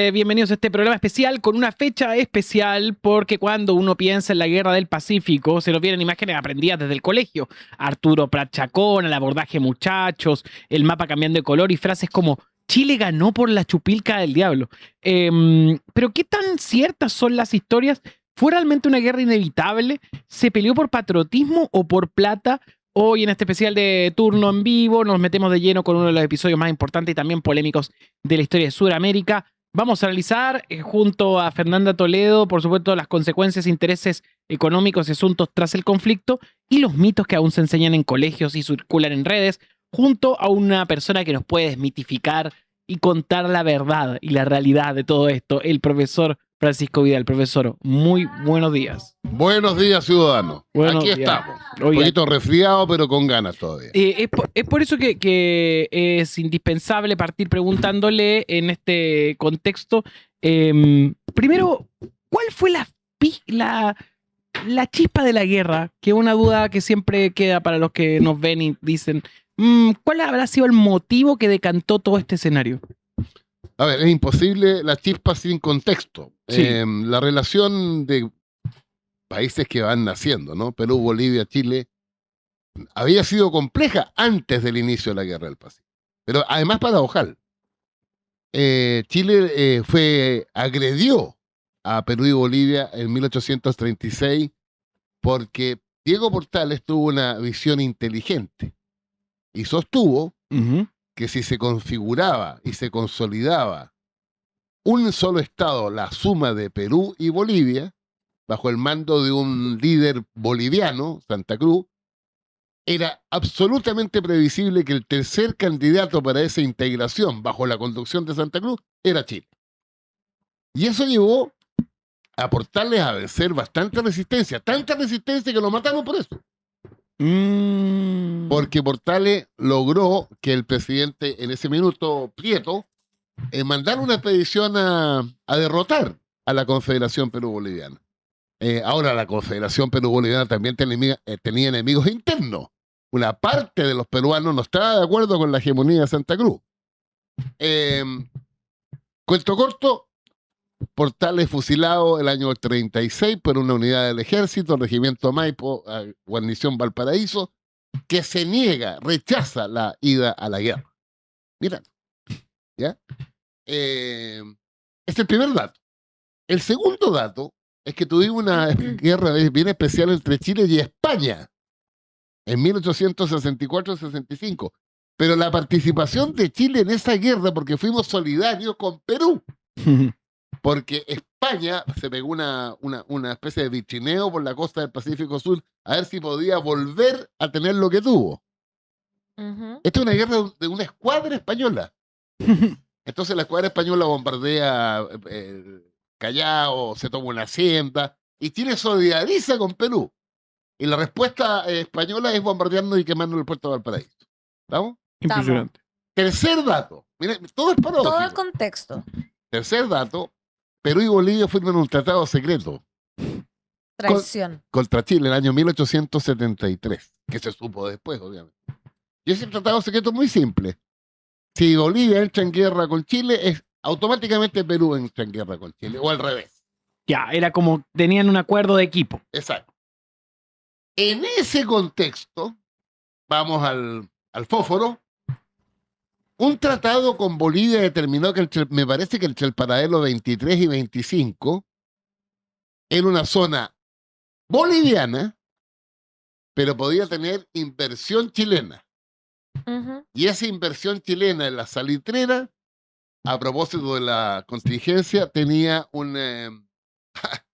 Bienvenidos a este programa especial con una fecha especial porque cuando uno piensa en la Guerra del Pacífico se nos vienen imágenes aprendidas desde el colegio. Arturo Prat Chacón, el abordaje muchachos, el mapa cambiando de color y frases como Chile ganó por la chupilca del diablo. Pero ¿qué tan ciertas son las historias? ¿Fue realmente una guerra inevitable? ¿Se peleó por patriotismo o por plata? Hoy en este especial de turno en vivo nos metemos de lleno con uno de los episodios más importantes y también polémicos de la historia de Sudamérica. Vamos a analizar junto a Fernanda Toledo, por supuesto, las consecuencias e intereses económicos y asuntos tras el conflicto y los mitos que aún se enseñan en colegios y circulan en redes, junto a una persona que nos puede desmitificar y contar la verdad y la realidad de todo esto, el profesor Francisco Vidal. Profesor, muy buenos días. Buenos días, ciudadanos. Buenos Aquí días. estamos. Un poquito resfriado, pero con ganas todavía. Es por eso que es indispensable partir preguntándole en este contexto, primero, ¿cuál fue la chispa de la guerra? Que es una duda que siempre queda para los que nos ven y dicen, ¿cuál habrá sido el motivo que decantó todo este escenario? A ver, es imposible la chispa sin contexto. Sí. La relación de países que van naciendo, ¿no? Perú, Bolivia, Chile, había sido compleja antes del inicio de la Guerra del Pacífico. Pero además paradojal. Chile agredió a Perú y Bolivia en 1836 porque Diego Portales tuvo una visión inteligente y sostuvo que si se configuraba y se consolidaba un solo Estado, la suma de Perú y Bolivia, bajo el mando de un líder boliviano, Santa Cruz, era absolutamente previsible que el tercer candidato para esa integración bajo la conducción de Santa Cruz era Chile. Y eso llevó a Portales a vencer bastante resistencia, tanta resistencia que lo mataron por eso. Porque Portales logró que el presidente en ese minuto, Prieto, mandara una expedición a derrotar a la Confederación Perú-Boliviana. Ahora la Confederación Perú-Boliviana también tenía enemigos internos. Una parte de los peruanos no estaba de acuerdo con la hegemonía de Santa Cruz. Cuento corto, Portales fusilado el año 36 por una unidad del ejército, Regimiento Maipo, guarnición Valparaíso, que se niega, rechaza la ida a la guerra. Mira, ¿ya? Es el primer dato. El segundo dato es que tuvimos una guerra bien especial entre Chile y España en 1864-65. Pero la participación de Chile en esa guerra, porque fuimos solidarios con Perú, porque España se pegó una especie de vichineo por la costa del Pacífico Sur a ver si podía volver a tener lo que tuvo. Esta es una guerra de una escuadra española. Entonces la escuadra española bombardea Callao, se toma una hacienda, y Chile solidariza con Perú. Y la respuesta española es bombardeando y quemando el puerto de Valparaíso. ¿Vamos? Impresionante. Tercer dato. Miren, todo es paradójico. Todo el contexto. Tercer dato. Perú y Bolivia firman un tratado secreto Traición. contra Chile en el año 1873, que se supo después, obviamente. Y ese tratado secreto es muy simple. Si Bolivia entra en guerra con Chile, automáticamente Perú entra en guerra con Chile, o al revés. Ya, era como tenían un acuerdo de equipo. Exacto. En ese contexto, vamos al fósforo. Un tratado con Bolivia determinó que me parece que entre el paralelo 23 y 25 era una zona boliviana, pero podía tener inversión chilena. Y esa inversión chilena en la salitrera, a propósito de la contingencia, tenía una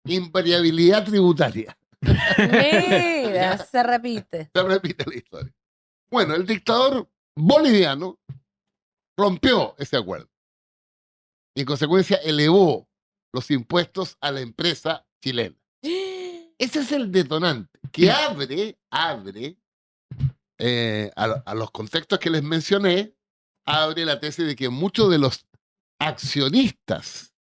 invariabilidad tributaria. Mira, se repite. Se repite la historia. Bueno, el dictador boliviano rompió ese acuerdo y en consecuencia elevó los impuestos a la empresa chilena. Ese es el detonante que abre a los contextos que les mencioné, abre la tesis de que muchos de los accionistas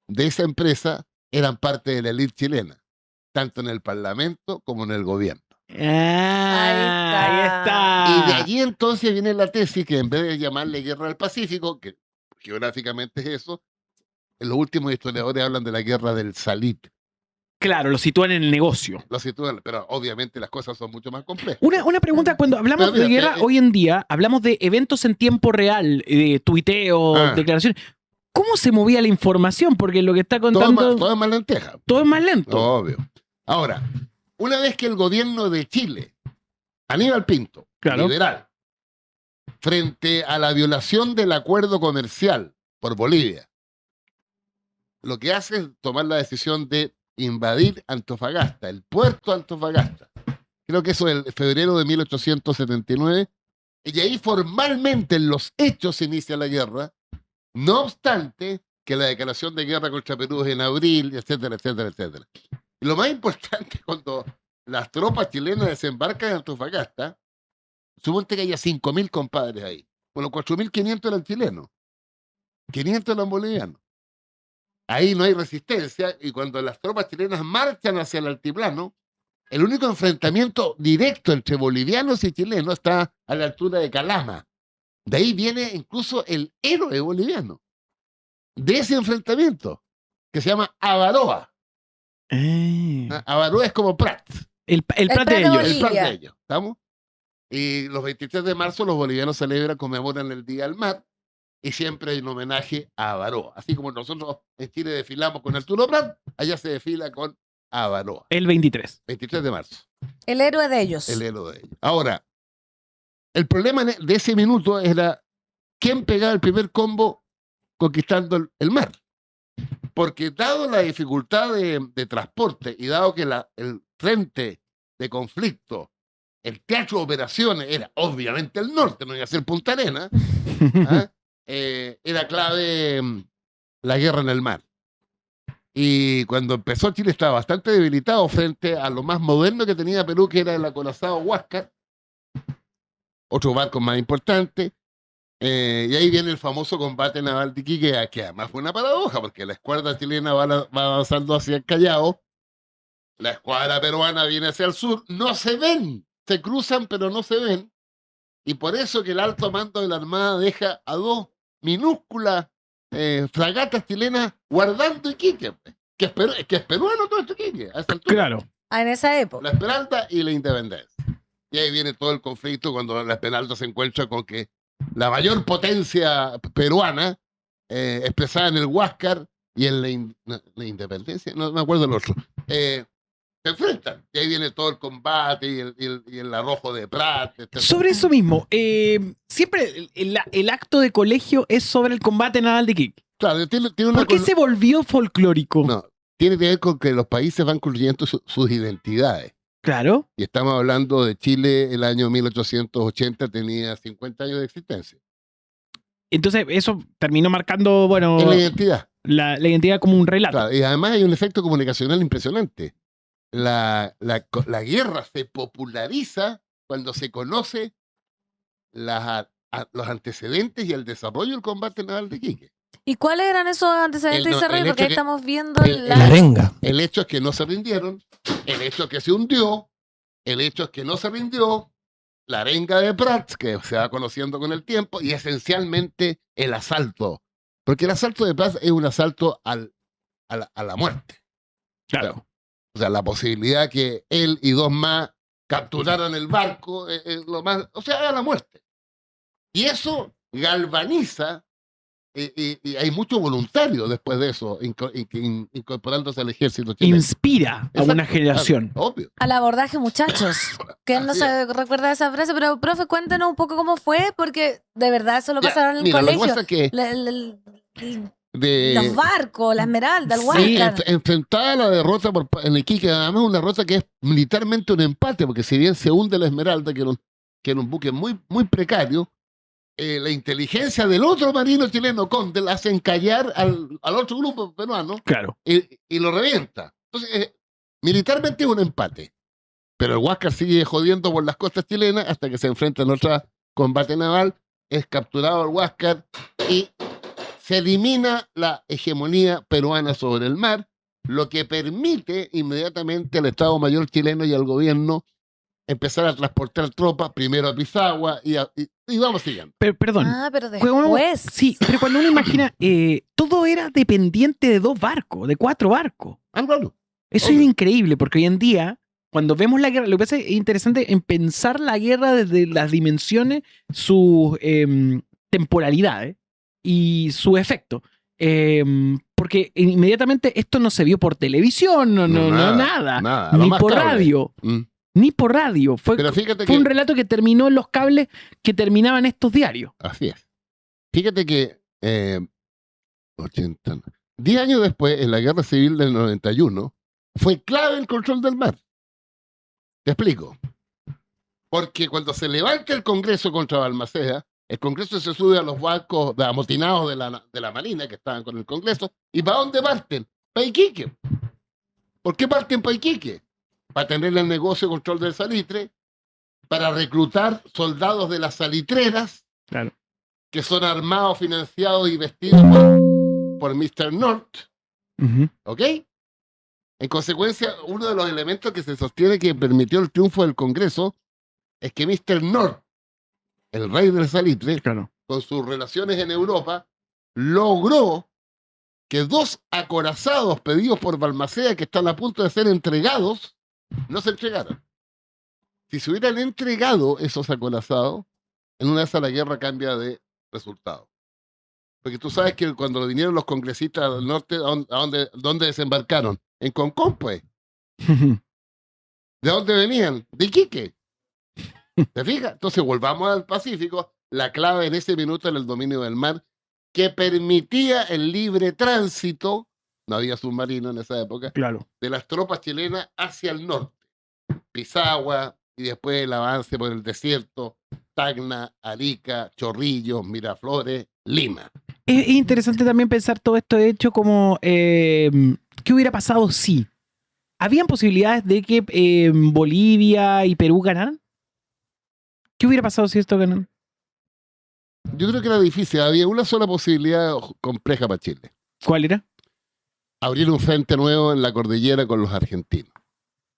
de esa empresa eran parte de la élite chilena, tanto en el Parlamento como en el gobierno. Ahí está. Y de allí entonces viene la tesis que en vez de llamarle Guerra del Pacífico, que geográficamente es eso, los últimos historiadores hablan de la guerra del Salit. Claro, lo sitúan en el negocio. Lo sitúan, pero obviamente las cosas son mucho más complejas. Una pregunta, cuando hablamos Pero mira, de guerra hoy en día, hablamos de eventos en tiempo real, tuiteo, declaraciones. ¿Cómo se movía la información? Porque lo que está contando... Todo es más lenteja. Todo es más lento. Obvio. Ahora, una vez que el gobierno de Chile, Aníbal Pinto, Claro. liberal, frente a la violación del acuerdo comercial por Bolivia, lo que hace es tomar la decisión de invadir Antofagasta, el puerto de Antofagasta. Creo que eso es el febrero de 1879. Y ahí formalmente en los hechos se inicia la guerra, no obstante que la declaración de guerra contra Perú es en abril, etcétera, etcétera, etcétera. Y lo más importante, cuando las tropas chilenas desembarcan en Antofagasta, suponte que haya 5.000 compadres ahí. Bueno, 4.500 eran chilenos, 500 eran bolivianos. Ahí no hay resistencia, y cuando las tropas chilenas marchan hacia el altiplano, el único enfrentamiento directo entre bolivianos y chilenos está a la altura de Calama. De ahí viene incluso el héroe boliviano de ese enfrentamiento, que se llama Avaroa. Avaroa es como Prat. El Prat de Prat de ellos. El Prat Bolivia. de ellos, ¿estamos? Y los 23 de marzo los bolivianos celebran, conmemoran el Día del Mar, y siempre hay un homenaje a Avaroa. Así como nosotros en Chile desfilamos con Arturo Prat, allá se desfila con Avaroa. El 23. 23 de marzo. El héroe de ellos. El héroe de ellos. Ahora, el problema de ese minuto era quién pegaba el primer combo conquistando el mar. Porque dado la dificultad de transporte y dado que el frente de conflicto, el teatro de operaciones era obviamente el norte, no iba a ser Punta Arenas, era clave la guerra en el mar. Y cuando empezó Chile estaba bastante debilitado frente a lo más moderno que tenía Perú, que era el acorazado Huáscar, otro barco más importante. Y ahí viene el famoso combate naval de Iquique, que además fue una paradoja, porque la escuadra chilena va avanzando hacia el Callao, la escuadra peruana viene hacia el sur, no se ven, se cruzan pero no se ven, y por eso que el alto mando de la Armada deja a dos minúsculas fragatas chilenas guardando Iquique, que es peruano todo esto Iquique, a esa altura. Claro. En esa época. La Esmeralda y la Independencia. Y ahí viene todo el conflicto cuando la Esmeralda se encuentra con que la mayor potencia peruana, expresada en el Huáscar y en la Independencia, no me acuerdo el otro, se enfrentan. Y ahí viene todo el combate y el arrojo de Prat, etc. Sobre eso mismo, siempre el acto de colegio es sobre el combate naval de Iquique. Claro, tiene una ¿Por qué se volvió folclórico? No, tiene que ver con que los países van construyendo sus identidades. Claro. Y estamos hablando de Chile, el año 1880 tenía 50 años de existencia. Entonces eso terminó marcando, bueno, Es la identidad. la identidad como un relato. Claro, y además hay un efecto comunicacional impresionante. La guerra se populariza cuando se conoce los antecedentes y el desarrollo del combate naval de Iquique. ¿Y cuáles eran esos antecedentes El- de ese rey? el Porque hecho ahí que- estamos viendo el- la... La arenga. El hecho es que no se rindieron, el hecho es que se hundió, el hecho es que no se rindió, la arenga de Prats, que se va conociendo con el tiempo, y esencialmente el asalto. Porque el asalto de Prats es un asalto a la muerte. Claro. O sea, la posibilidad que él y dos más capturaran el barco, lo más, o sea, a la muerte. Y eso galvaniza, y hay muchos voluntarios después de eso, incorporándose al ejército chileno. Inspira a Exacto, una generación. claro, obvio. Al abordaje, muchachos. Que él no Así se recuerda esa frase, pero profe, cuéntanos un poco cómo fue, porque de verdad eso lo Ya, pasaron en el mira, lo que colegio. pasa es que Los barcos, la Esmeralda, el sí, Huáscar. enfrentada a la derrota en Iquique, además una derrota que es militarmente un empate, porque si bien se hunde la Esmeralda, que era un buque muy, muy precario, la inteligencia del otro marino chileno, Conde, la hace encallar al otro grupo peruano Claro. y lo revienta. Entonces, militarmente es un empate. Pero el Huáscar sigue jodiendo por las costas chilenas hasta que se enfrenta en otro combate naval, es capturado el Huáscar y se elimina la hegemonía peruana sobre el mar, lo que permite inmediatamente al Estado Mayor chileno y al gobierno empezar a transportar tropas, primero a Pisagua y vamos siguiendo. Perdón. Pero Cuando después. sí, pero cuando uno imagina, todo era dependiente de 2 barcos, de 4 barcos. Claro. Eso Obvio. es increíble, porque hoy en día, cuando vemos la guerra, lo que pasa es interesante en pensar la guerra desde las dimensiones, sus temporalidades y su efecto. Porque inmediatamente esto no se vio por televisión, nada. Lo Ni más por cable. radio. Mm. Ni por radio. Fue Pero fíjate un que relato que terminó en los cables que terminaban estos diarios. así es. Fíjate que 80, 10 años después, en la Guerra Civil del 91, fue clave el control del mar. Te explico. Porque cuando se levanta el Congreso contra Balmaceda, el Congreso se sube a los barcos de amotinados de la Marina que estaban con el Congreso. ¿Y para dónde parten? Para Iquique. ¿Por qué parten para Iquique? Para tener el negocio de control del salitre, para reclutar soldados de las salitreras, Claro. que son armados, financiados y vestidos por Mr. North. Ujú. ¿Ok? En consecuencia, uno de los elementos que se sostiene que permitió el triunfo del Congreso es que Mr. North, el rey del salitre, Claro. con sus relaciones en Europa, logró que 2 acorazados pedidos por Balmaceda, que están a punto de ser entregados, no se entregaron. Si se hubieran entregado esos acorazados, en una de esas la guerra cambia de resultado. Porque tú sabes que cuando vinieron los congresistas del norte, ¿dónde desembarcaron? En Concón, pues. ¿De dónde venían? De Iquique. ¿Te fijas? Entonces volvamos al Pacífico. La clave en ese minuto era el dominio del mar, que permitía el libre tránsito, no había submarino en esa época, Claro. de las tropas chilenas hacia el norte. Pisagua y después el avance por el desierto, Tacna, Arica, Chorrillos, Miraflores, Lima. Es interesante también pensar todo esto hecho como ¿qué hubiera pasado si? ¿Habían posibilidades de que Bolivia y Perú ganaran? ¿Qué hubiera pasado si esto ganan? Yo creo que era difícil, había una sola posibilidad compleja para Chile. ¿Cuál era? Abrir un frente nuevo en la cordillera con los argentinos.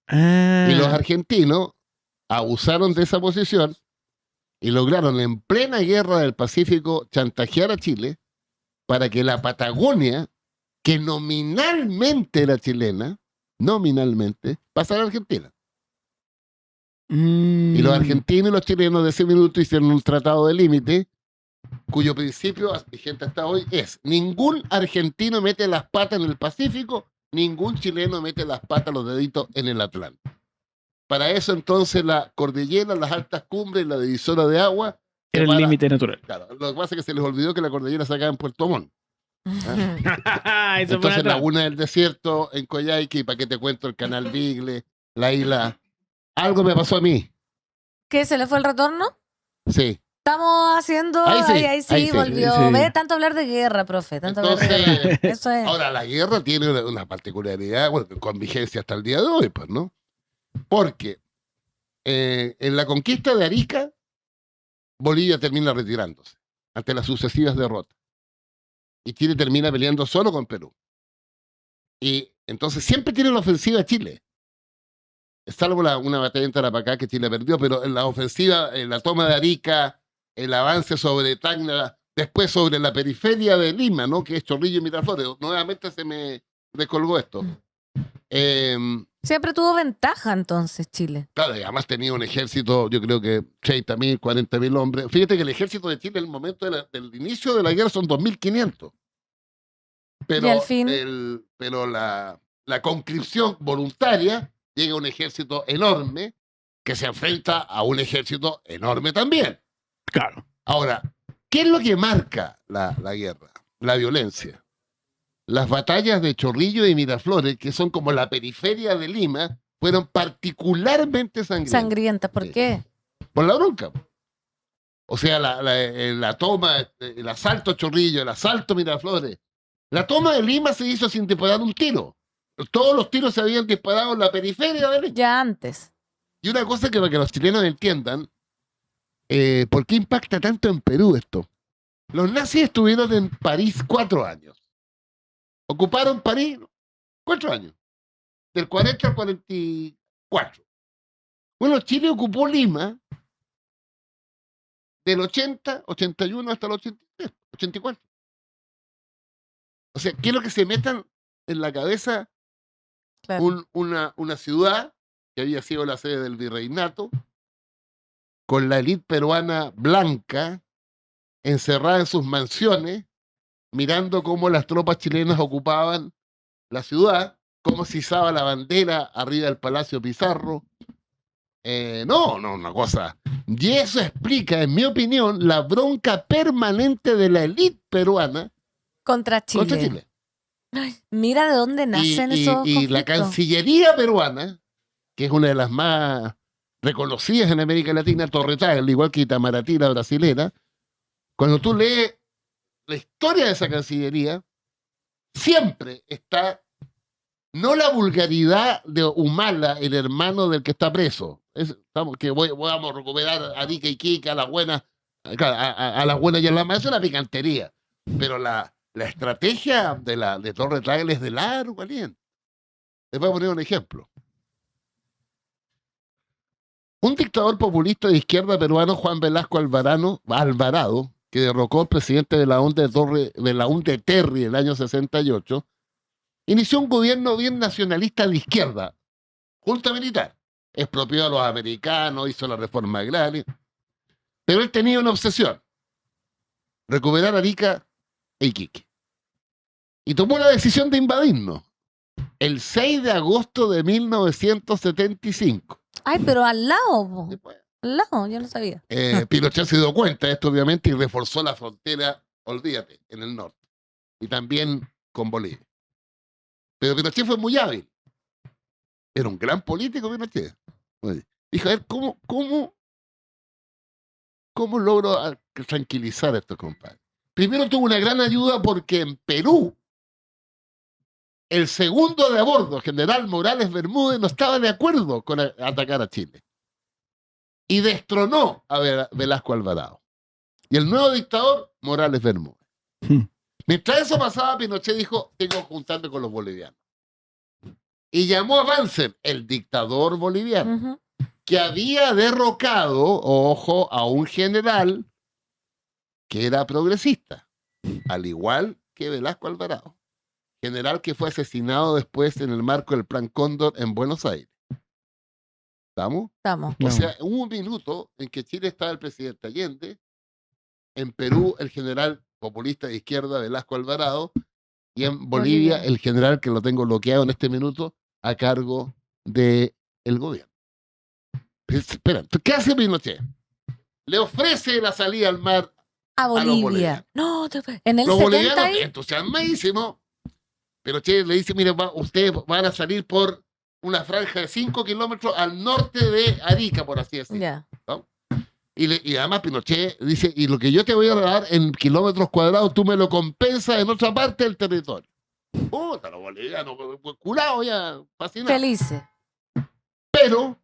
Ah, Y los argentinos abusaron de esa posición y lograron en plena guerra del Pacífico chantajear a Chile para que la Patagonia, que nominalmente era chilena, pasara a Argentina. Y los argentinos y los chilenos de ese minuto hicieron un tratado de límite cuyo principio vigente hasta hoy es: ningún argentino mete las patas en el Pacífico, ningún chileno mete las patas, los deditos en el Atlántico. Para eso entonces la cordillera, las altas cumbres y la divisora de agua era el separa- límite natural. Claro, lo que pasa es que se les olvidó que la cordillera se acaba en Puerto Montt. Eso fue Entonces atrás. Laguna del Desierto en Coyhaique, y para qué te cuento el canal Bigle, la isla. Algo me pasó a mí. ¿Qué? ¿Se le fue el retorno? Sí. Estamos haciendo. Ahí sí, Ahí sí, ahí sí. volvió. Sí. Ve, tanto hablar de guerra, profe. Tanto hablar de guerra. Entonces, Eso es. ahora la guerra tiene una particularidad, bueno, con vigencia hasta el día de hoy, pues, ¿no? Porque en la conquista de Arica, Bolivia termina retirándose ante las sucesivas derrotas. Y Chile termina peleando solo con Perú. Y entonces siempre tiene la ofensiva Chile. Salvo una batalla en Tarapacá que Chile perdió, pero en la ofensiva, en la toma de Arica, el avance sobre Tacna, después sobre la periferia de Lima, ¿no? Que es Chorrillo y Miraflores. Nuevamente se me descolgó esto. Siempre tuvo ventaja entonces Chile. Claro, y además tenía un ejército, yo creo que 30.000, 40.000 hombres. Fíjate que el ejército de Chile en el momento del inicio de la guerra son 2.500. Pero, Y al fin. pero la conscripción voluntaria llega a un ejército enorme que se enfrenta a un ejército enorme también. Claro. Ahora, ¿qué es lo que marca la guerra? La violencia. Las batallas de Chorrillo y Miraflores, que son como la periferia de Lima, fueron particularmente sangrientas. Sangrienta, ¿por Sí. qué? Por la bronca. O sea, la toma, el asalto a Chorrillo, el asalto a Miraflores. La toma de Lima se hizo sin disparar un tiro. Todos los tiros se habían disparado en la periferia de Lima. Ya antes. Y una cosa que para que los chilenos entiendan, ¿por qué impacta tanto en Perú esto? Los nazis estuvieron en París 4 años. Ocuparon París 4 años. Del 40 al 44. Bueno, Chile ocupó Lima del 80, 81 hasta el 83, 84. O sea, quiero que se metan en la cabeza Claro. una ciudad que había sido la sede del virreinato, con la élite peruana blanca, encerrada en sus mansiones, mirando cómo las tropas chilenas ocupaban la ciudad, cómo se izaba la bandera arriba del Palacio Pizarro. No, una cosa. Y eso explica, en mi opinión, la bronca permanente de la élite peruana Contra contra Chile. Chile. Mira de dónde nacen esos Y la conflictos. Cancillería peruana, que es una de las más reconocidas en América Latina, Torretá, al igual que Itamaraty, la brasilera, cuando tú lees la historia de esa Cancillería, siempre está no la vulgaridad de Humala, el hermano del que está preso. Vamos a recuperar a Arica y Kika, a las buenas, a las buenas y a las malas, es una picantería. Pero la estrategia de Torre Tagle es de largo aliento. Les voy a poner un ejemplo. Un dictador populista de izquierda peruano, Juan Velasco Alvarado, que derrocó al presidente de la UNDE Terry en el año 68, inició un gobierno bien nacionalista de izquierda, junta militar. Expropió a los americanos, hizo la reforma agraria. Pero él tenía una obsesión: recuperar Arica e Iquique. Y tomó la decisión de invadirnos el 6 de agosto de 1975. Ay, pero al lado, po. Después, Al lado, yo no sabía. Pinochet se dio cuenta de esto, obviamente, y reforzó la frontera, olvídate, en el norte. Y también con Bolivia. Pero Pinochet fue muy hábil. Era un gran político, Pinochet. Dijo, a ver, ¿cómo logro tranquilizar a estos compadres? Primero tuvo una gran ayuda porque en Perú, el segundo de a bordo, general Morales Bermúdez, no estaba de acuerdo con atacar a Chile. Y destronó a Velasco Alvarado. Y el nuevo dictador, Morales Bermúdez. Mientras eso pasaba, Pinochet dijo, tengo que juntarme con los bolivianos. Y llamó a Banzer, el dictador boliviano, Ujú. que había derrocado, ojo, a un general que era progresista, al igual que Velasco Alvarado. General que fue asesinado después en el marco del Plan Cóndor en Buenos Aires. ¿Estamos? Estamos. No. O sea, hubo un minuto en que Chile estaba el presidente Allende, en Perú el general populista de izquierda Velasco Alvarado, y en Bolivia el general, que lo tengo bloqueado en este minuto, a cargo del gobierno. Espera, ¿qué hace Pinochet? Le ofrece la salida al mar A los Bolivia. bolivianos. No, en el Los 70 bolivianos ahí. entusiasmadísimos. Pinochet le dice, mire, ustedes van a salir por una franja de 5 kilómetros al norte de Arica, por así decirlo. Ya. ¿No? Y además Pinochet dice, y lo que yo te voy a dar en kilómetros cuadrados, tú me lo compensas en otra parte del territorio. Puta, los bolivianos, curados ya, fascinados. Felices. Pero,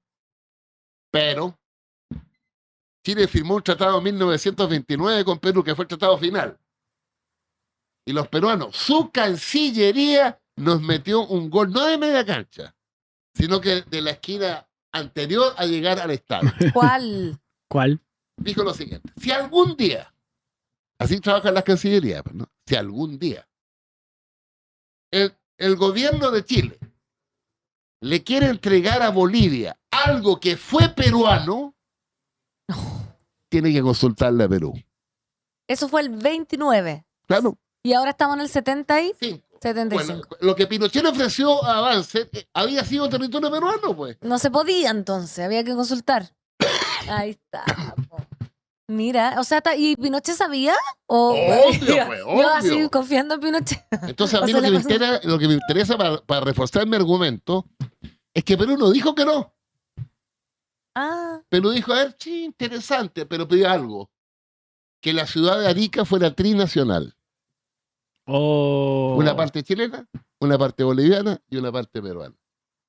Chile firmó un tratado en 1929 con Perú, que fue el tratado final. Y los peruanos, su Cancillería nos metió un gol, no de media cancha, sino que de la esquina anterior a llegar al estadio. ¿Cuál? ¿Cuál? Dijo lo siguiente: si algún día, así trabajan las cancillerías, ¿no? Si algún día el gobierno de Chile le quiere entregar a Bolivia algo que fue peruano, tiene que consultarle a Perú. Eso fue el 29. Claro. Y ahora estamos en el 70 y Cinco. 75. Bueno, lo que Pinochet ofreció a Banzer había sido territorio peruano, pues. No se podía entonces, había que consultar. Ahí está. Po. Mira, o sea, ¿y Pinochet sabía? ¿O Obvio, pues, yo obvio. así confiando en Pinochet? Entonces a O mí sea, lo que me interesa para reforzar mi argumento es que Perú no dijo que no. Ah, Perú dijo, a ver, sí, interesante, pero pidió algo: que la ciudad de Arica fuera trinacional. Oh, Una parte chilena, una parte boliviana y una parte peruana.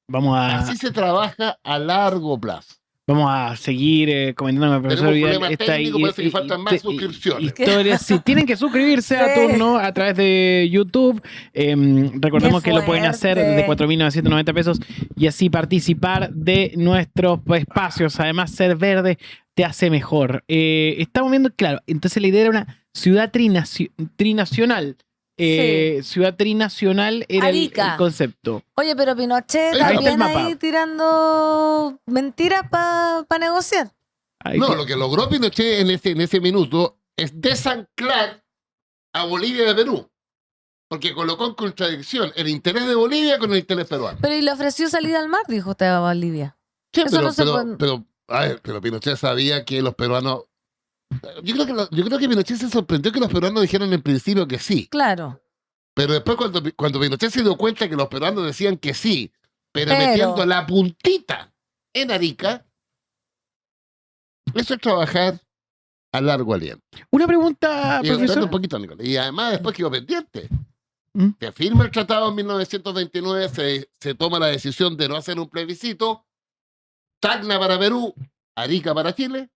vamos a. Así se trabaja a largo plazo. Vamos a seguir comentando con el profesor Tenemos Vidal problemas esta técnicos, parece que faltan más suscripciones. historias. Sí, tienen que suscribirse a Sí. turno a través de YouTube. Recordemos Qué que lo pueden hacer fuerte. desde 4.990 pesos y así participar de nuestros espacios. Además, ser verde te hace mejor. Estamos viendo, claro, entonces la idea era una ciudad trinacional. Ciudad trinacional era el Arica. concepto. Oye, pero Pinochet Ahí está el también mapa. ahí tirando mentiras para negociar. Ahí No, te- lo que logró Pinochet en ese minuto es desanclar a Bolivia de Perú. Porque colocó en contradicción el interés de Bolivia con el interés peruano. Pero y le ofreció salida al mar, dijo usted a Bolivia. Sí, Eso no se puede- pero Pinochet sabía que los peruanos... Yo creo que Pinochet se sorprendió que los peruanos dijeron en principio que sí. Claro. Pero después cuando Pinochet se dio cuenta que los peruanos decían que sí, pero Pero- metiendo la puntita en Arica, eso es trabajar a largo aliento. Una pregunta, Y espérate profesor. un poquito, Nicolás. Y además después quedó pendiente. ¿Mm? Se firma el tratado en 1929, se toma la decisión de no hacer un plebiscito, Tacna para Perú, Arica para Chile,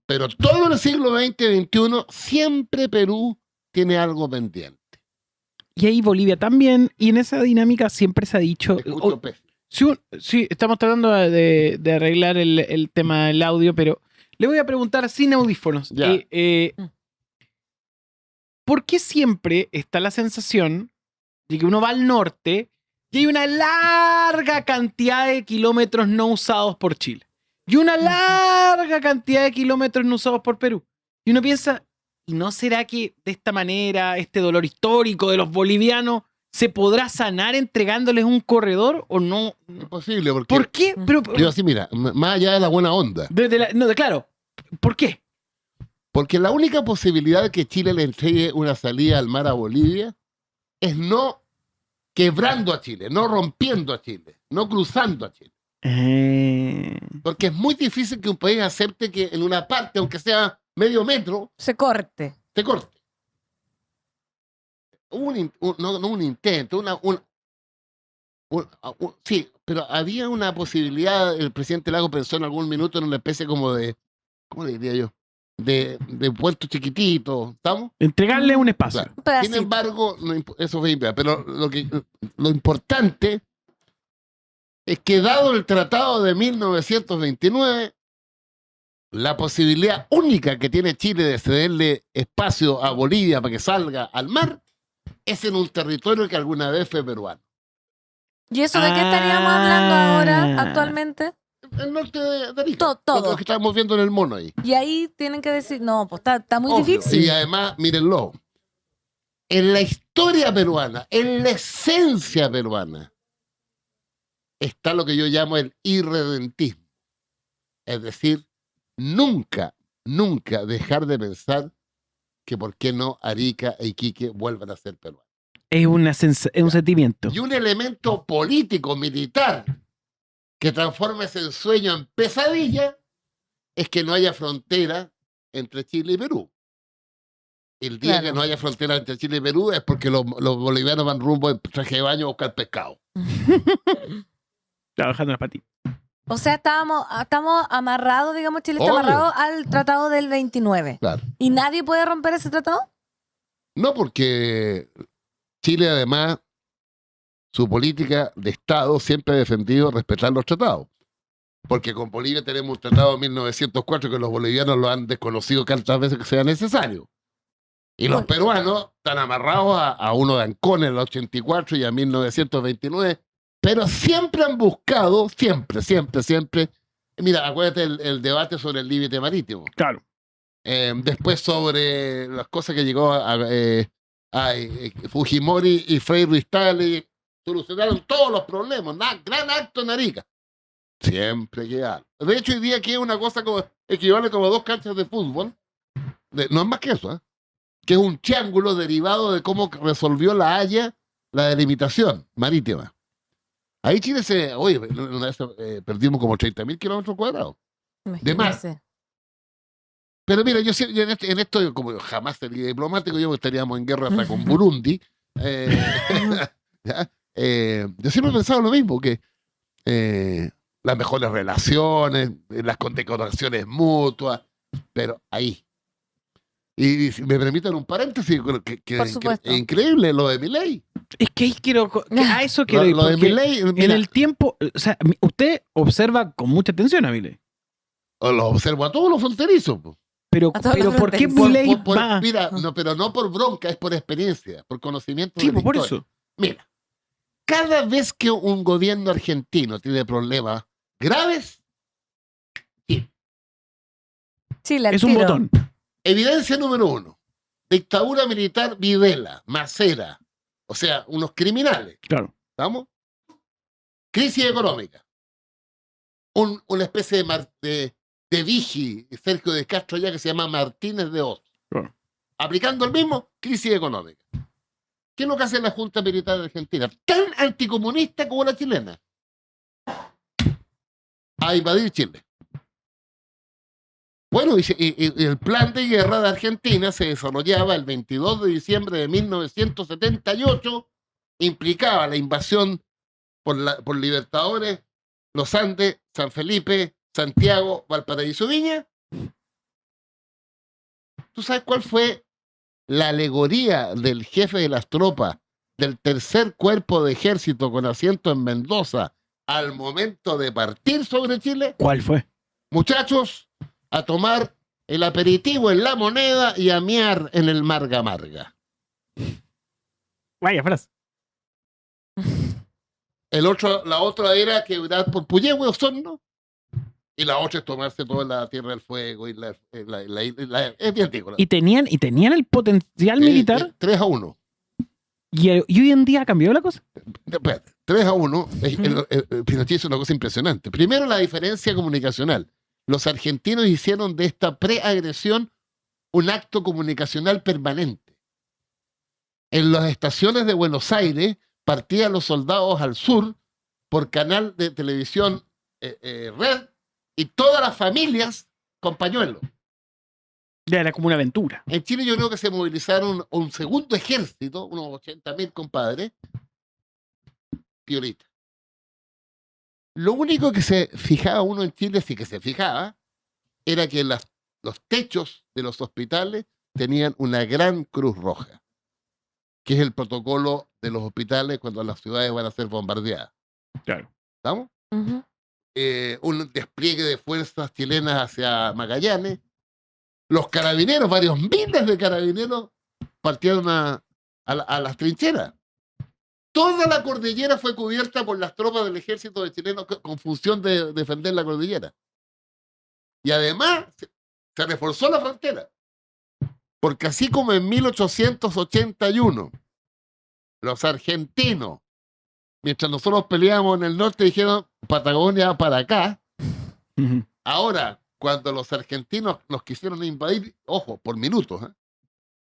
pero todo el siglo XX y XXI siempre Perú tiene algo pendiente. Y ahí Bolivia también. Y en esa dinámica siempre se ha dicho. Te escucho pésimo. Sí, estamos tratando de arreglar el tema del audio, pero le voy a preguntar sin audífonos. Ya. ¿Por qué siempre está la sensación de que uno va al norte y hay una larga cantidad de kilómetros no usados por Chile? Y una larga cantidad de kilómetros no usados por Perú. Y uno piensa, ¿y no será que de esta manera este dolor histórico de los bolivianos se podrá sanar entregándoles un corredor o no? Imposible, porque ¿Por qué? Pero, yo así, mira, más allá de la buena onda, claro, ¿por qué? porque la única posibilidad de que Chile le entregue una salida al mar a Bolivia es no quebrando a Chile, no rompiendo a Chile, no cruzando a Chile. Porque es muy difícil que un país acepte que en una parte, aunque sea medio metro, Se corte. se corte. No un intento, sí, pero había una posibilidad, el presidente Lago pensó en algún minuto en una especie como de, ¿cómo le diría yo? De puerto chiquitito, ¿estamos? Entregarle un espacio. Claro. Un pedacito. Sin embargo, eso fue inviable. Pero lo importante es que dado el tratado de 1929, la posibilidad única que tiene Chile de cederle espacio a Bolivia para que salga al mar es en un territorio que alguna vez fue peruano. ¿Y eso de qué estaríamos hablando ahora, Ah. actualmente? El norte de Arica. Todo. Lo que estamos viendo en el mono ahí. Y ahí tienen que decir, no, pues está muy Obvio. difícil. Y además, mírenlo, en la historia peruana, en la esencia peruana, está lo que yo llamo el irredentismo. Es decir, nunca dejar de pensar que por qué no Arica e Iquique vuelvan a ser peruanos. Es un sentimiento. Y un elemento político, militar, que transforma ese sueño en pesadilla, es que no haya frontera entre Chile y Perú. El día Claro. que no haya frontera entre Chile y Perú es porque los bolivianos van rumbo en traje de baño a buscar pescado. Trabajando las patitas. O sea, estamos amarrados, digamos, Chile está Obvio. amarrado al tratado del 29. Claro. ¿Y nadie puede romper ese tratado? No, porque Chile, además, su política de Estado siempre ha defendido respetar los tratados. Porque con Bolivia tenemos un tratado de 1904 que los bolivianos lo han desconocido tantas veces que sea necesario. Y los Bueno. peruanos están amarrados a uno de Ancón en el 84 y a 1929, pero siempre han buscado, siempre. Mira, acuérdate el debate sobre el límite marítimo. Claro. Después sobre las cosas que llegó a Fujimori y Frei Ruiz-Tagle, solucionaron todos los problemas. Gran acto en Arica. Siempre queda. De hecho, hoy día queda una cosa como equivale como a 2 canchas de fútbol. No es más que eso, ¿eh? Que es un triángulo derivado de cómo resolvió la Haya la delimitación marítima. Ahí Chile oye, una vez, perdimos como 30.000 kilómetros cuadrados. De mar. Imagínense. Pero mira, yo en esto, como jamás sería diplomático, yo estaríamos en guerra hasta con Burundi. ¿Ya? Yo siempre he pensado lo mismo, que las mejores relaciones, las condecoraciones mutuas, pero ahí. Y si me permiten un paréntesis, Por supuesto. es increíble lo de Milei. Es que ahí a eso quiero ir, Lo de porque Milei, en mira, el tiempo, o sea, usted observa con mucha atención a Milei. lo observo a todos los fronterizos. Po. Pero, A todos los ¿por qué fronterizos. Milei va? Mira, no, pero no por bronca, es por experiencia, por conocimiento Sí, de la por historia. eso. Mira, cada vez que un gobierno argentino tiene problemas graves, Chile, al Es un tiro. botón. evidencia número 1, dictadura militar Videla, Macera, o sea, unos criminales, Claro. ¿estamos? Crisis económica, una especie de vigi, Sergio de Castro allá que se llama Martínez de Oz, Claro. aplicando el mismo, crisis económica. ¿Qué es lo que hace la Junta Militar de Argentina? Tan anticomunista como la chilena. A invadir Chile. Bueno, y el plan de guerra de Argentina se desarrollaba el 22 de diciembre de 1978, implicaba la invasión por Libertadores, Los Andes, San Felipe, Santiago, Valparaíso, Viña. ¿Tú sabes cuál fue la alegoría del jefe de las tropas del tercer cuerpo de ejército con asiento en Mendoza al momento de partir sobre Chile? ¿Cuál fue? Muchachos, a tomar el aperitivo en La Moneda y a mear en el Marga Marga. Vaya frase. La otra era quebrar por Puyehue, Osorno, y la otra es tomarse toda la Tierra del Fuego y es bien antiguo. Y tenían el potencial militar. 3-1. Y hoy en día cambió la cosa. Espérate, 3-1. Pinochet hizo una cosa impresionante. Primero, la diferencia comunicacional. Los argentinos hicieron de esta preagresión un acto comunicacional permanente. En las estaciones de Buenos Aires partían los soldados al sur por canal de televisión Red y todas las familias con pañuelos. Ya era como una aventura. En Chile yo creo que se movilizaron un segundo ejército, unos 80.000 compadres, piorita. Lo único que se fijaba uno en Chile, sí que se fijaba, era que los techos de los hospitales tenían una gran cruz roja, que es el protocolo de los hospitales cuando las ciudades van a ser bombardeadas. Claro. ¿Estamos? Ujú. Un despliegue de fuerzas chilenas hacia Magallanes. Los carabineros, varios miles de carabineros, partieron a las trincheras. Toda la cordillera fue cubierta por las tropas del ejército de chilenos con función de defender la cordillera. Y además se reforzó la frontera. Porque así como en 1881 los argentinos, mientras nosotros peleábamos en el norte, dijeron Patagonia para acá, Ujú. ahora cuando los argentinos nos quisieron invadir, ojo, por minutos,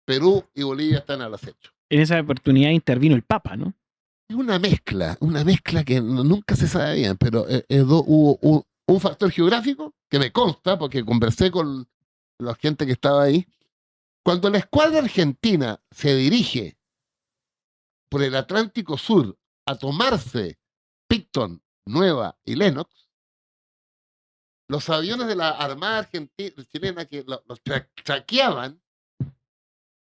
Perú y Bolivia están al acecho. En esa oportunidad intervino el Papa, ¿no? Es una mezcla que nunca se sabe bien, pero hubo un factor geográfico que me consta, porque conversé con la gente que estaba ahí. Cuando la escuadra argentina se dirige por el Atlántico Sur a tomarse Picton, Nueva y Lennox, los aviones de la Armada Argentina, chilena que los traqueaban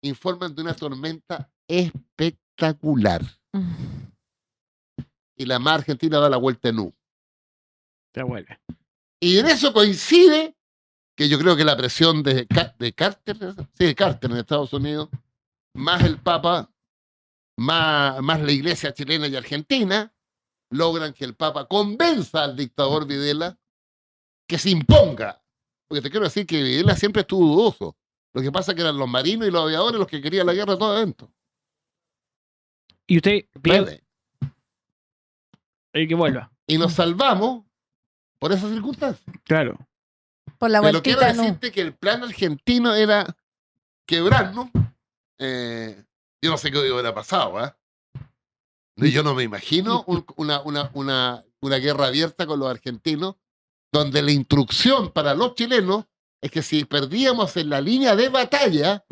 informan de una tormenta espectacular. Y la Armada Argentina da la vuelta en U. Se vuelve. Y en eso coincide que yo creo que la presión de Carter, sí, de Carter en Estados Unidos, más el Papa, más la iglesia chilena y argentina, logran que el Papa convenza al dictador Videla que se imponga. Porque te quiero decir que Videla siempre estuvo dudoso. Lo que pasa es que eran los marinos y los aviadores los que querían la guerra todo adentro. Y usted pide Vale. que vuelva. Y nos salvamos por esas circunstancias. Claro. Por la Pero quiero vueltita, no. decirte que el plan argentino era quebrarnos. Yo no sé qué hubiera pasado, Yo no me imagino una guerra abierta con los argentinos, donde la instrucción para los chilenos es que si perdíamos en la línea de batalla,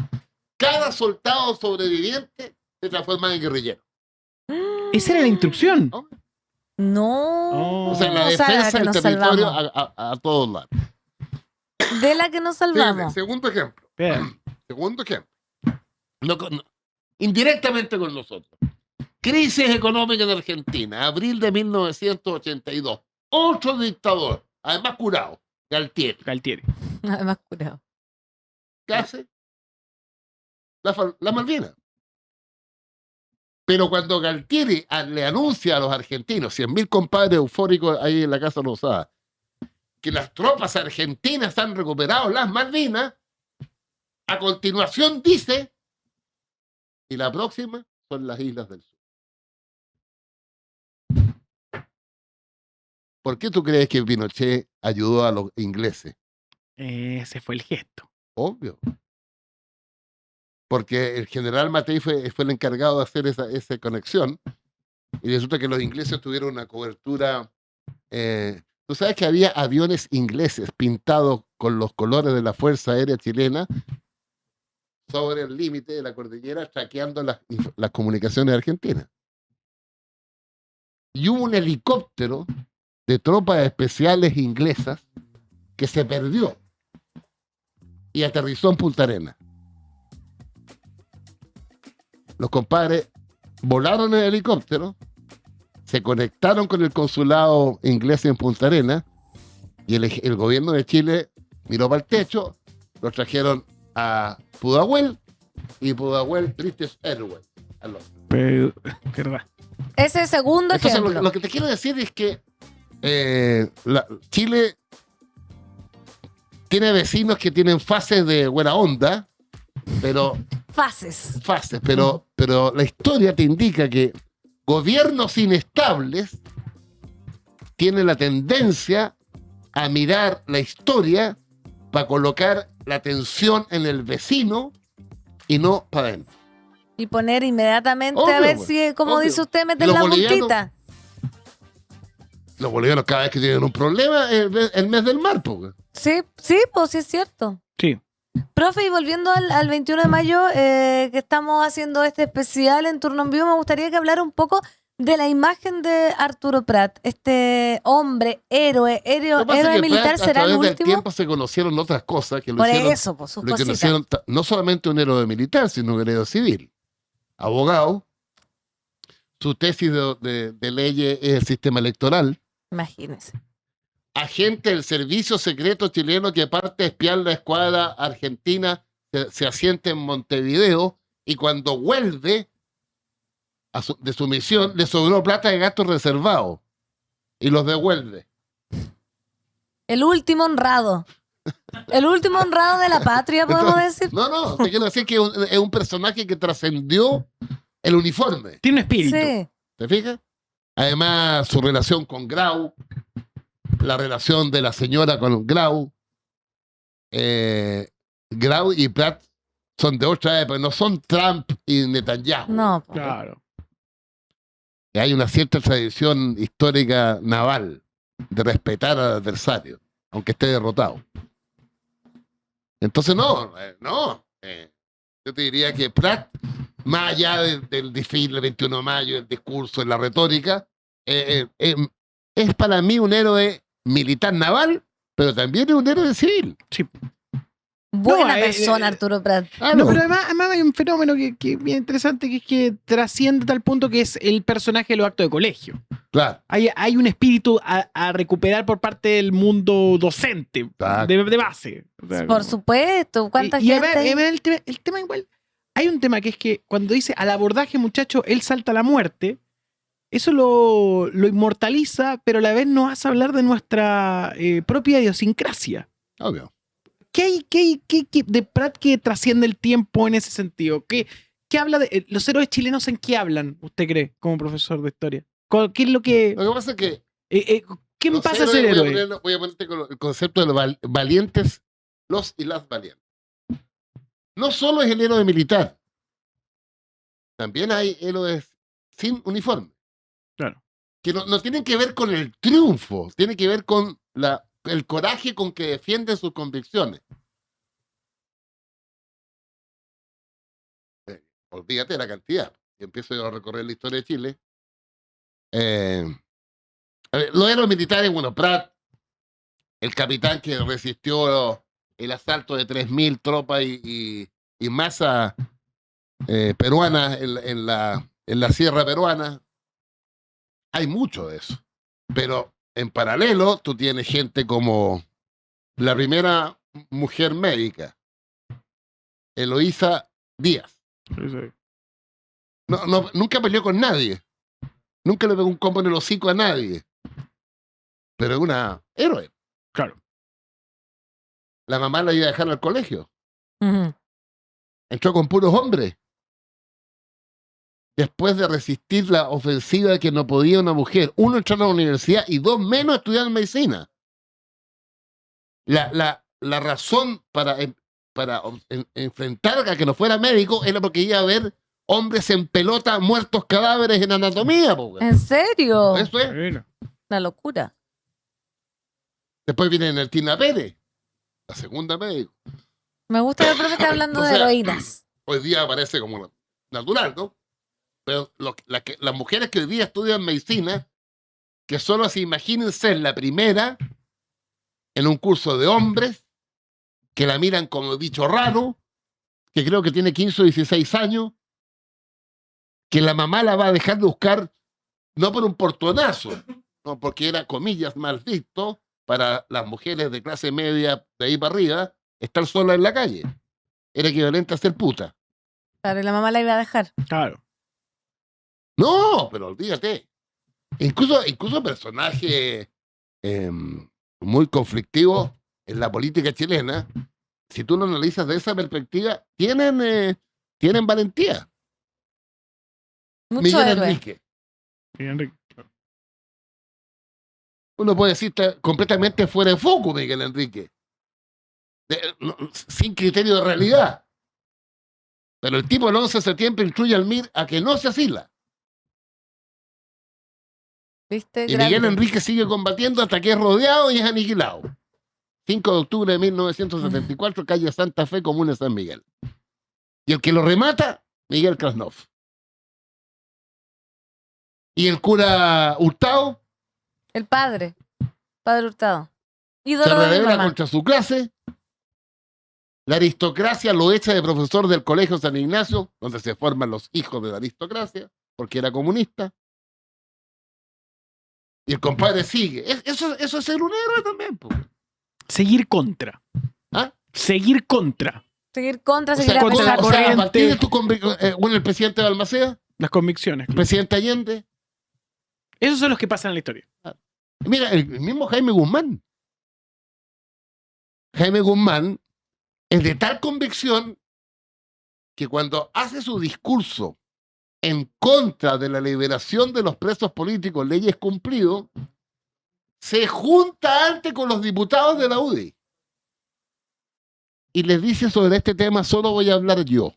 cada soldado sobreviviente se transformaba en guerrillero. Esa era la instrucción. ¿No? No. O sea, la O sea, defensa que del nos territorio salvamos. a todos lados. De la que nos Fíjate, salvamos. segundo ejemplo. Bien. Segundo ejemplo. Indirectamente con nosotros. Crisis económica en Argentina, abril de 1982. Otro dictador, además curado, Galtieri. Galtieri. Además curado. ¿Qué hace? La Malvinas. Pero cuando Galtieri le anuncia a los argentinos, 100.000 compadres eufóricos ahí en la Casa Rosada, que las tropas argentinas han recuperado las Malvinas, a continuación dice, y la próxima son las Islas del Sur. ¿Por qué tú crees que Pinochet ayudó a los ingleses? Ese fue el gesto. Obvio. Porque el general Matei fue el encargado de hacer esa conexión, y resulta que los ingleses tuvieron una cobertura. Tú sabes que había aviones ingleses pintados con los colores de la Fuerza Aérea Chilena sobre el límite de la cordillera, traqueando las comunicaciones argentinas. Y hubo un helicóptero de tropas especiales inglesas que se perdió y aterrizó en Punta Arenas. Los compadres volaron en el helicóptero, se conectaron con el consulado inglés en Punta Arenas y el gobierno de Chile miró para el techo, los trajeron a Pudahuel y Pudahuel British Airways. Pero, ¿verdad? Ese segundo Entonces, ejemplo. lo que te quiero decir es que Chile tiene vecinos que tienen fases de buena onda, pero pero la historia te indica que gobiernos inestables tienen la tendencia a mirar la historia para colocar la atención en el vecino y no para adentro. Y poner inmediatamente Obvio, a ver pues, si, como obvio. dice usted, meter Los la bolivianos- puntita. Los bolivianos cada vez que tienen un problema, el mes del mar, pues. Sí, pues sí es cierto. Sí. Profe, y volviendo al 21 de mayo, que estamos haciendo este especial en turno en vivo, me gustaría que hablara un poco de la imagen de Arturo Prat, este hombre, héroe Lo que pasa es que militar. Prat, a ¿Será el través del último? tiempo se conocieron otras cosas que lo Por hicieron, eso, por sus lo que lo cositas. hicieron no solamente un héroe militar, sino un héroe civil. Abogado, su tesis de leyes es el sistema electoral. Imagínese. Agente del servicio secreto chileno que parte a espiar la escuadra argentina, se asienta en Montevideo, y cuando vuelve de su misión, le sobró plata de gastos reservados y los devuelve. El último honrado. El último honrado de la patria, podemos decir. No, te quiero decir que es un personaje que trascendió el uniforme. Tiene un espíritu. Sí. ¿Te fijas? Además, su relación con Grau, la relación de la señora con Grau. Grau y Pratt son de otra época, no son Trump y Netanyahu. No, po. Claro. Hay una cierta tradición histórica naval de respetar al adversario, aunque esté derrotado. Entonces, yo te diría que Pratt, más allá del desfile del 21 de mayo, el discurso, la retórica, es para mí un héroe militar naval, pero también es un héroe civil. Sí. Buena No, persona, Arturo Prat. No, pero además hay un fenómeno que es bien interesante, que es que trasciende tal punto que es el personaje de los actos de colegio. Claro. Hay un espíritu a recuperar por parte del mundo docente, Exacto. de base. O sea, Por como- supuesto. ¿Cuánta y gente? además el tema igual, hay un tema que es que cuando dice al abordaje, muchacho, él salta a la muerte, eso lo inmortaliza, pero a la vez nos hace hablar de nuestra propia idiosincrasia. Obvio. ¿Qué hay de Prat que trasciende el tiempo en ese sentido? ¿Qué habla de los héroes chilenos? ¿En qué hablan, usted cree, como profesor de historia? ¿Qué es lo que... Lo que pasa es que ¿Qué me los pasa a héroes, ser héroe? voy a ponerte con el concepto de los valientes, los y las valientes. No solo es el héroe militar, también hay héroes sin uniforme. Claro. Que no tienen que ver con el triunfo, tienen que ver con el coraje con que defienden sus convicciones. Olvídate de la cantidad. Yo empiezo a recorrer la historia de Chile. A ver, los héroes militares, bueno, Prat, el capitán que resistió el asalto de 3.000 tropas y masa peruana en la sierra peruana. Hay mucho de eso. Pero en paralelo, tú tienes gente como la primera mujer médica, Eloísa Díaz. Nunca peleó con nadie. Nunca le pegó un combo en el hocico a nadie. Pero es una héroe. Claro. La mamá la iba a dejar al colegio. Ujú. Entró con puros hombres. Después de resistir la ofensiva de que no podía una mujer, uno entrar a la universidad y dos menos estudiar medicina. La razón para enfrentar a que no fuera médico era porque iba a ver hombres en pelota muertos cadáveres en anatomía. ¿En serio? Eso es. Bueno. Una locura. Después viene Nertina Pérez, la segunda médico. Me gusta que esté hablando O de sea, heroínas. Hoy día parece como natural, ¿no? Pero las mujeres que hoy día estudian medicina, que solo se imaginen ser la primera en un curso de hombres, que la miran como bicho raro, que creo que tiene 15 o 16 años, que la mamá la va a dejar de buscar no por un portonazo, no, porque era, comillas, mal visto para las mujeres de clase media de ahí para arriba estar solas en la calle. Era equivalente a ser puta. Claro, y la mamá la iba a dejar. Claro. No, pero olvídate. Incluso personajes muy conflictivos en la política chilena, si tú lo analizas de esa perspectiva, tienen valentía. Mucho Miguel héroe. Enrique. Sí, Enrique. Uno puede decir está completamente fuera de foco, Miguel Enrique. Sin criterio de realidad. Pero el tipo el 11 de septiembre instruye al MIR a que no se asila. ¿Viste? Y Grande. Miguel Enrique sigue combatiendo hasta que es rodeado y es aniquilado. 5 de octubre de 1974, calle Santa Fe, comuna de San Miguel. Y el que lo remata, Miguel Krasnov. Y el cura Hurtado El padre. Padre Hurtado. se Ídolo de mi revela mamá. contra su clase. La aristocracia lo echa de profesor del Colegio San Ignacio, donde se forman los hijos de la aristocracia, porque era comunista. Y el compadre sigue. Eso es ser un héroe también, po. Seguir contra. ¿Ah? Seguir contra. Seguir contra, O seguir sea, a contra pesar. la corriente. a partir de tu bueno, el presidente de Balmaceda, Las convicciones. el presidente Allende. Esos son los que pasan en la historia. Mira, el mismo Jaime Guzmán. Jaime Guzmán es de tal convicción que cuando hace su discurso en contra de la liberación de los presos políticos, leyes cumplido, se junta antes con los diputados de la UDI y les dice: sobre este tema solo voy a hablar yo.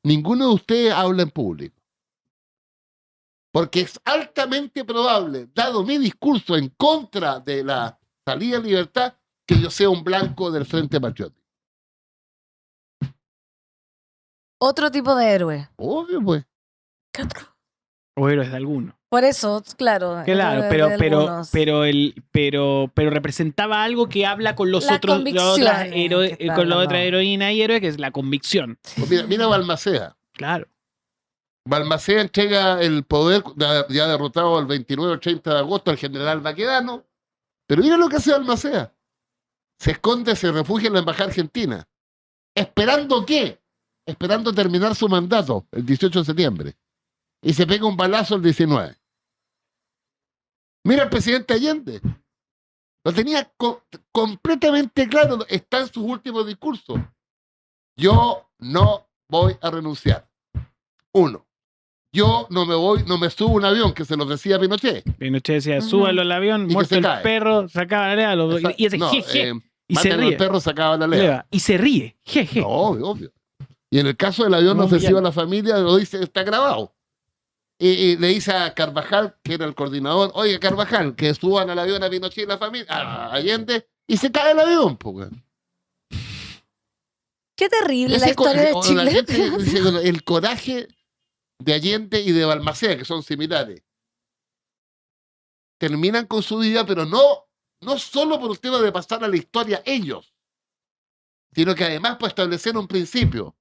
Ninguno de ustedes habla en público. Porque es altamente probable, dado mi discurso en contra de la salida en libertad, que yo sea un blanco del Frente Patriótico. Otro tipo de héroe. Obvio, pues. O héroes de alguno. Por eso, claro. Claro, héroe de algunos. pero representaba algo que habla con los Las otros, convicciones que está con la otra hablando. heroína y héroe, que es la convicción. Pues mira Balmaceda. Claro. Balmaceda entrega el poder, ya derrotado el 29 o 30 de agosto, al general Baquedano. Pero mira lo que hace Balmaceda. Se esconde, se refugia en la embajada argentina. ¿Esperando qué? Esperando terminar su mandato el 18 de septiembre. Y se pega un balazo el 19. Mira el presidente Allende. Lo tenía completamente claro. Está en sus últimos discursos. Yo no voy a renunciar. 1. Yo no me subo a un avión, que se lo decía Pinochet. Pinochet decía, Ujú. súbalo al avión, Y que muerto se el cae. perro, sacaba la lea, y ese No, jeje, y se maten ríe. al perro, sacaba la leva. Leva, y se ríe, jeje. No, obvio. Y en el caso del avión No, ofensivo a Millán. la familia, lo dice, está grabado. Y le dice a Carvajal, que era el coordinador: oye, Carvajal, que suban al avión a Pinochet y la familia, a Allende, y se cae el avión, po, weón. Qué terrible la Ese historia de la Chile. gente dice, el coraje de Allende y de Balmaceda, que son similares. terminan con su vida, pero no solo por el tema de pasar a la historia ellos, sino que además para establecer un principio.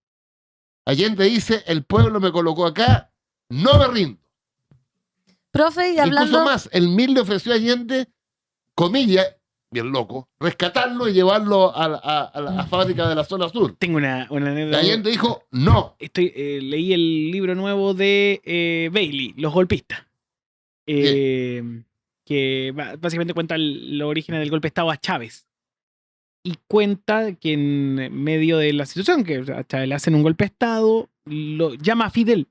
Allende dice, el pueblo me colocó acá, no me rindo. Profe, y Incluso hablando... más, el MIR le ofreció a Allende, comillas, bien loco, rescatarlo y llevarlo a la fábrica de la zona sur. Tengo una Y anécdota. Allende dijo, no. Leí el libro nuevo de Bailey, Los golpistas. Que básicamente cuenta los orígenes del golpe de Estado a Chávez. Y cuenta que en medio de la situación, que a Chávez le hacen un golpe de Estado, lo llama a Fidel.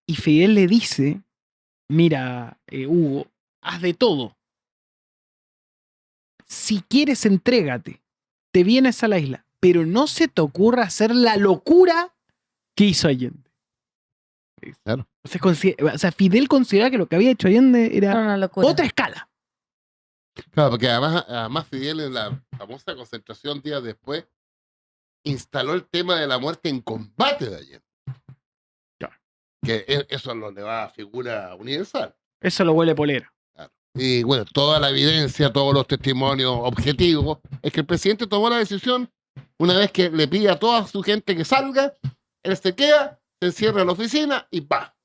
Y Fidel le dice, mira, Hugo, haz de todo. Si quieres, entrégate. Te vienes a la isla. Pero no se te ocurra hacer la locura que hizo Allende. Claro. O sea, Fidel consideraba que lo que había hecho Allende era Una locura. otra escala. Claro, porque además Fidel en la famosa concentración días después instaló el tema de la muerte en combate de Allende. Claro. Que eso lo le va a figura universal. Eso lo huele polera. Claro. Y bueno, toda la evidencia, todos los testimonios objetivos, es que el presidente tomó la decisión, una vez que le pide a toda su gente que salga, él se queda, se encierra en la oficina y ¡pa!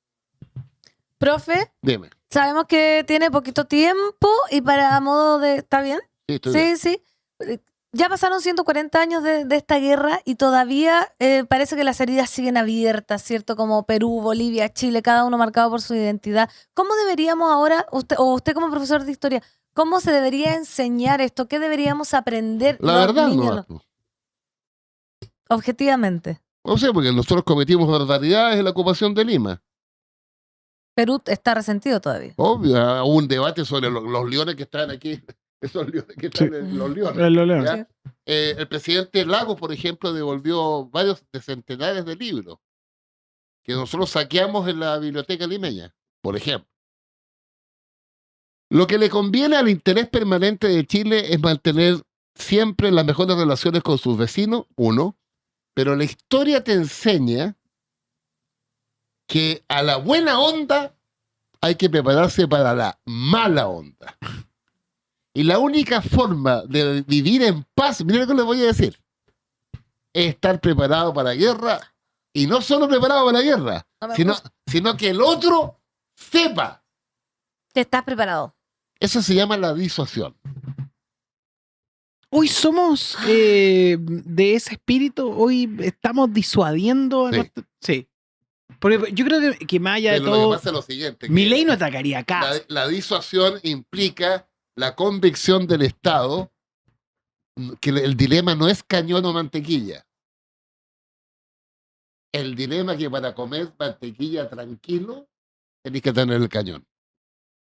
Profe, Dime. sabemos que tiene poquito tiempo y para modo de... ¿Está bien? Sí, estoy bien. Sí, sí. Ya pasaron 140 años de esta guerra y todavía parece que las heridas siguen abiertas, ¿cierto? Como Perú, Bolivia, Chile, cada uno marcado por su identidad. ¿Cómo deberíamos ahora, usted como profesor de historia, cómo se debería enseñar esto? ¿Qué deberíamos aprender La los verdad niños, no. objetivamente? O sea, porque nosotros cometimos barbaridades en la ocupación de Lima. Perú está resentido todavía. Obvio, hubo un debate sobre los leones que están aquí. Esos leones que están en los leones. ¿Ya? El presidente Lagos, por ejemplo, devolvió varios de centenares de libros que nosotros saqueamos en la biblioteca limeña, por ejemplo. Lo que le conviene al interés permanente de Chile es mantener siempre las mejores relaciones con sus vecinos, uno, pero la historia te enseña que a la buena onda hay que prepararse para la mala onda. Y la única forma de vivir en paz, miren lo que les voy a decir, es estar preparado para la guerra, y no solo preparado para la guerra, sino que el otro sepa. Que estás preparado. Eso se llama la disuasión. Hoy somos de ese espíritu, hoy estamos disuadiendo. Sí. Sí. Porque yo creo que más allá de Pero todo, lo que pasa es lo siguiente. Milei no atacaría acá. La disuasión implica la convicción del Estado que el dilema no es cañón o mantequilla. El dilema que para comer mantequilla tranquilo tenés que tener el cañón.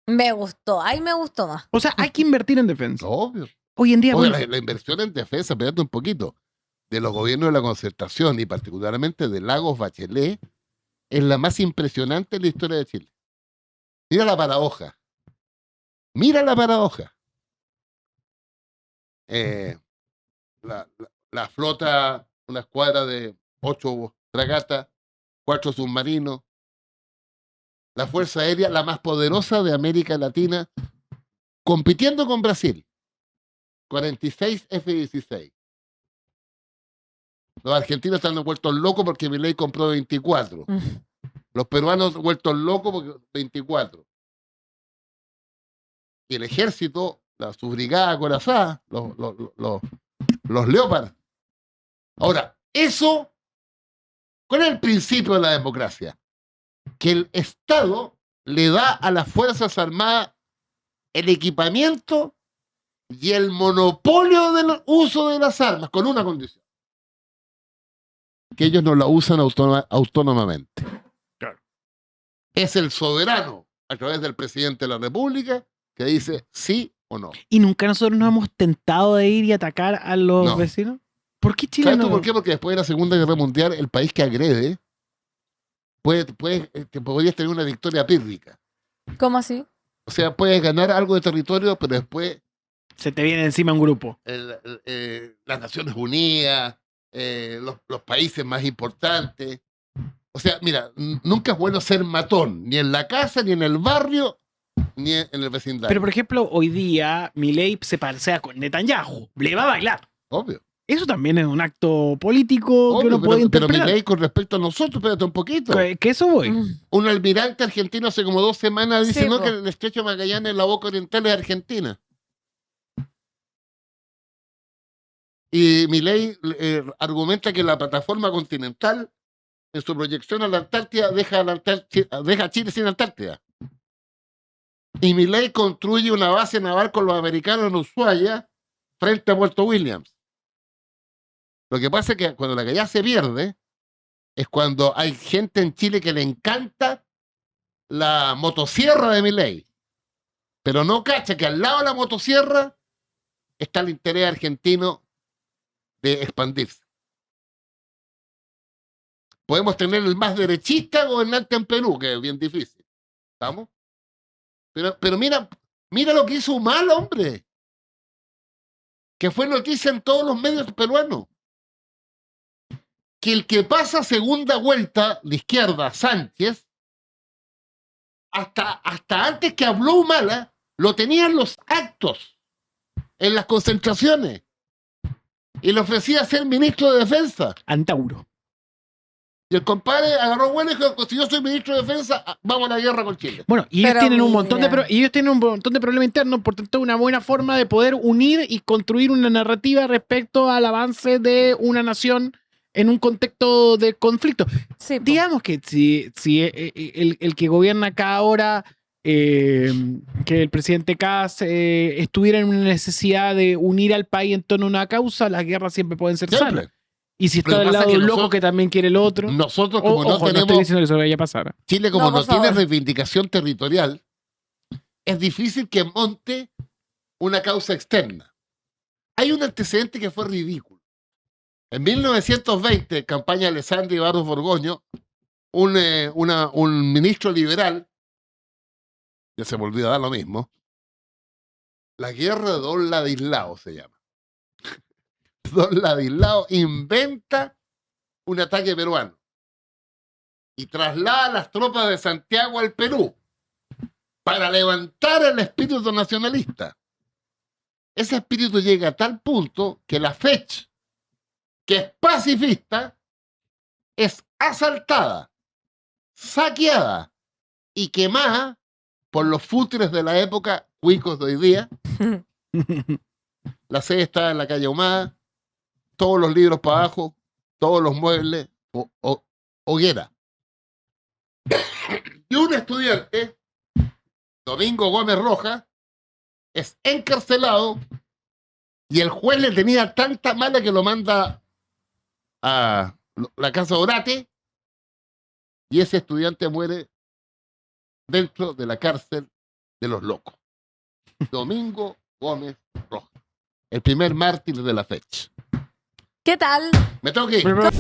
Me gustó, ahí me gustó más. O sea, hay que invertir en defensa. Obvio. Hoy en día, Oye, bueno, la inversión en defensa, espérate un poquito, de los gobiernos de la concertación y particularmente de Lagos Bachelet, es la más impresionante en la historia de Chile. Mira la paradoja. Mira la paradoja. La flota, una escuadra de 8 fragatas, 4 submarinos, la Fuerza Aérea, la más poderosa de América Latina, compitiendo con Brasil. 46 F-16. Los argentinos están vueltos locos porque Milei compró 24. Los peruanos vueltos locos porque 24. Y el ejército, su brigada acorazada, los Leopard. Ahora, eso, ¿cuál es el principio de la democracia? Que el Estado le da a las Fuerzas Armadas el equipamiento y el monopolio del uso de las armas, con una condición: que ellos no la usan autónomamente. Claro. Es el soberano, a través del presidente de la República, que dice sí o no. ¿Y nunca nosotros nos hemos tentado de ir y atacar a los No. vecinos? ¿Por qué Chile ¿Sabes no? tú por qué? Porque después de la Segunda Guerra Mundial, el país que agrede podrías tener una victoria pírrica. ¿Cómo así? O sea, puedes ganar algo de territorio, pero después Se te viene encima un grupo. las Naciones Unidas, los países más importantes. O sea, mira, nunca es bueno ser matón, ni en la casa, ni en el barrio, ni en el vecindario. Pero, por ejemplo, hoy día Milei se parsea con Netanyahu. Le va a bailar. Obvio. Eso también es un acto político que Obvio, uno puede pero interpretar. Milei con respecto a nosotros, espérate un poquito. Que eso voy. Un almirante argentino hace como 2 semanas dice Sí, no po. que el estrecho de Magallanes, la boca oriental es Argentina. Y Milei argumenta que la plataforma continental, en su proyección a la Antártida, deja a Chile sin Antártida. Y Milei construye una base naval con los americanos en Ushuaia frente a Puerto Williams. Lo que pasa es que cuando la Gallá se pierde, es cuando hay gente en Chile que le encanta la motosierra de Milei, pero no cacha que al lado de la motosierra está el interés argentino de expandirse. Podemos tener el más derechista gobernante en Perú, que es bien difícil. ¿Estamos? Pero mira lo que hizo Humala, hombre. Que fue noticia en todos los medios peruanos. Que el que pasa segunda vuelta de izquierda, Sánchez, hasta antes que habló Humala, lo tenían los actos en las concentraciones. Y le ofrecía ser ministro de Defensa. Antauro. Y el compadre agarró vuelo y dijo, si yo soy ministro de Defensa, vamos a la guerra con Chile. Bueno, y ellos Pero tienen un mira. montón de problemas internos, por tanto, una buena forma de poder unir y construir una narrativa respecto al avance de una nación en un contexto de conflicto. Sí, po. Digamos que si el que gobierna acá ahora, que el presidente Kass estuviera en una necesidad de unir al país en torno a una causa, las guerras siempre pueden ser sanas. Siempre. Y si Pero está del pasa lado que de un loco nosotros- que también quiere el otro. Nosotros, como no Ojo, no estoy tenemos... diciendo que eso vaya a pasar. Chile, como No, no, por tiene favor. reivindicación territorial, es difícil que monte una causa externa. Hay un antecedente que fue ridículo. En 1920, campaña de Alessandri Barros Borgoño, un ministro liberal, ya se me olvida dar lo mismo, la guerra de Don Ladislao se llama. Don Ladislao inventa un ataque peruano y traslada a las tropas de Santiago al Perú para levantar el espíritu nacionalista. Ese espíritu llega a tal punto que la FECH, que es pacifista, es asaltada, saqueada y quemada por los fútiles de la época, cuicos de hoy día. La sede está en la calle Ahumada, todos los libros para abajo, todos los muebles, hoguera. Y un estudiante, Domingo Gómez Rojas, es encarcelado y el juez le tenía tanta mala que lo manda a la casa Orate y ese estudiante muere dentro de la cárcel de los locos. Domingo Gómez Rojas, el primer mártir de la fecha. ¿Qué tal? Me tengo que ir. Pero-